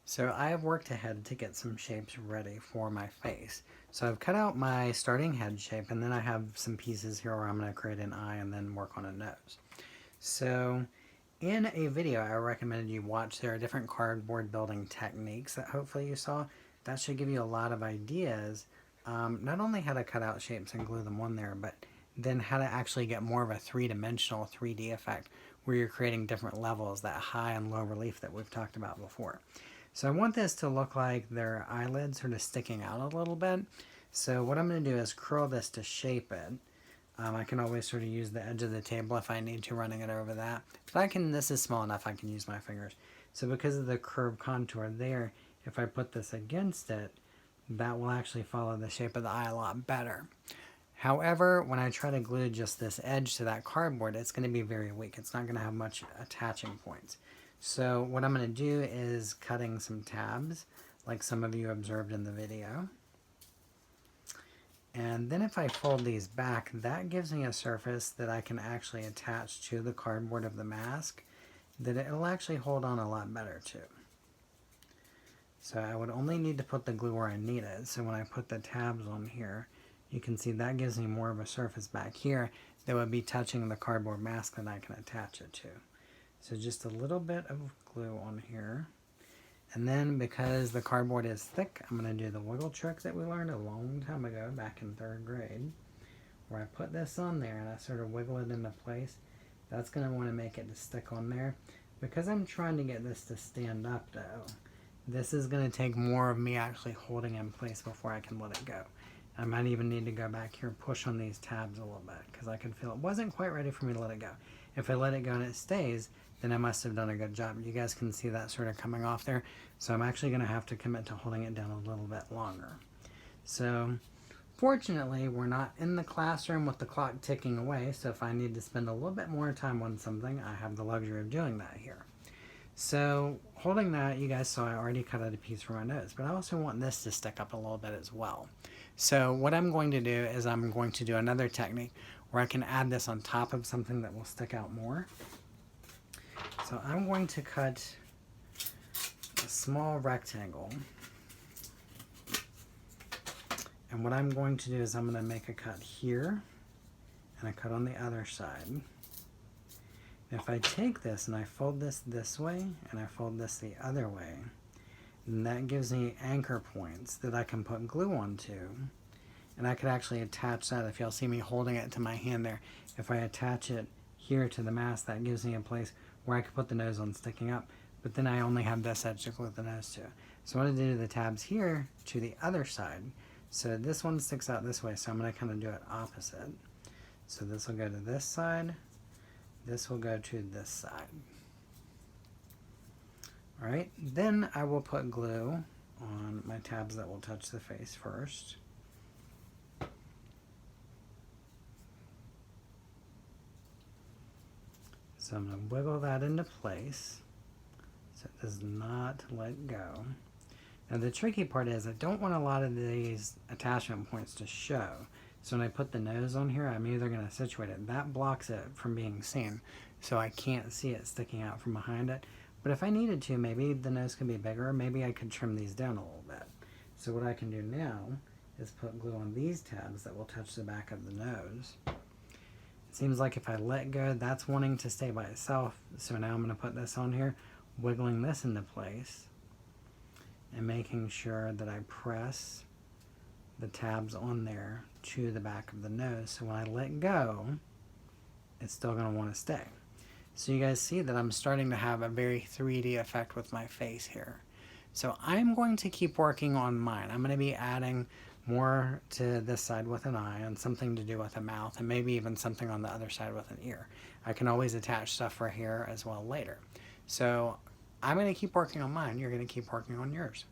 So I have worked ahead to get some shapes ready for my face. So I've cut out my starting head shape, and then I have some pieces here where I'm going to create an eye and then work on a nose. So in a video I recommended you watch, there are different cardboard building techniques that hopefully you saw. That should give you a lot of ideas, not only how to cut out shapes and glue them on there, but then how to actually get more of a three-dimensional 3D effect where you're creating different levels, that high and low relief that we've talked about before. So I want this to look like their eyelids sort of sticking out a little bit. So what I'm going to do is curl this to shape it. I can always sort of use the edge of the table if I need to, running it over that. But I can, this is small enough, I can use my fingers. So because of the curved contour there, if I put this against it, that will actually follow the shape of the eye a lot better. However, when I try to glue just this edge to that cardboard, it's going to be very weak. It's not going to have much attaching points. So what I'm going to do is cutting some tabs, like some of you observed in the video. And then if I fold these back, that gives me a surface that I can actually attach to the cardboard of the mask, that it'll actually hold on a lot better too. So I would only need to put the glue where I need it. So when I put the tabs on here, you can see that gives me more of a surface back here that would be touching the cardboard mask that I can attach it to. So just a little bit of glue on here. And then because the cardboard is thick, I'm going to do the wiggle trick that we learned a long time ago back in 3rd grade, where I put this on there and I sort of wiggle it into place. That's going to want to make it to stick on there. Because I'm trying to get this to stand up though, this is going to take more of me actually holding in place before I can let it go. I might even need to go back here and push on these tabs a little bit because I could feel it wasn't quite ready for me to let it go. If I let it go and it stays, then I must have done a good job. You guys can see that sort of coming off there. So I'm actually going to have to commit to holding it down a little bit longer. So fortunately, we're not in the classroom with the clock ticking away. So if I need to spend a little bit more time on something, I have the luxury of doing that here. So holding that, you guys saw I already cut out a piece for my nose, but I also want this to stick up a little bit as well. So what I'm going to do is I'm going to do another technique where I can add this on top of something that will stick out more. So I'm going to cut a small rectangle. And what I'm going to do is I'm going to make a cut here and a cut on the other side. If I take this and I fold this way and I fold this the other way, then that gives me anchor points that I can put glue onto. And I could actually attach that, if y'all see me holding it to my hand there, if I attach it here to the mask, that gives me a place where I could put the nose on sticking up, but then I only have this edge to glue the nose to. So I'm going to do the tabs here to the other side. So this one sticks out this way, so I'm going to kind of do it opposite. So this will go to this side, this will go to this side. Alright, then I will put glue on my tabs that will touch the face first. So I'm going to wiggle that into place so it does not let go. Now the tricky part is I don't want a lot of these attachment points to show. So when I put the nose on here, I'm either going to situate it. That blocks it from being seen, so I can't see it sticking out from behind it. But if I needed to, maybe the nose could be bigger, maybe I could trim these down a little bit. So what I can do now is put glue on these tabs that will touch the back of the nose. It seems like if I let go, that's wanting to stay by itself. So now I'm going to put this on here, wiggling this into place, and making sure that I press the tabs on there to the back of the nose. So when I let go, it's still going to want to stay. So you guys see that I'm starting to have a very 3D effect with my face here. So I'm going to keep working on mine. I'm going to be adding more to this side with an eye and something to do with a mouth, and maybe even something on the other side with an ear. I can always attach stuff for here as well later. So I'm going to keep working on mine. You're going to keep working on yours.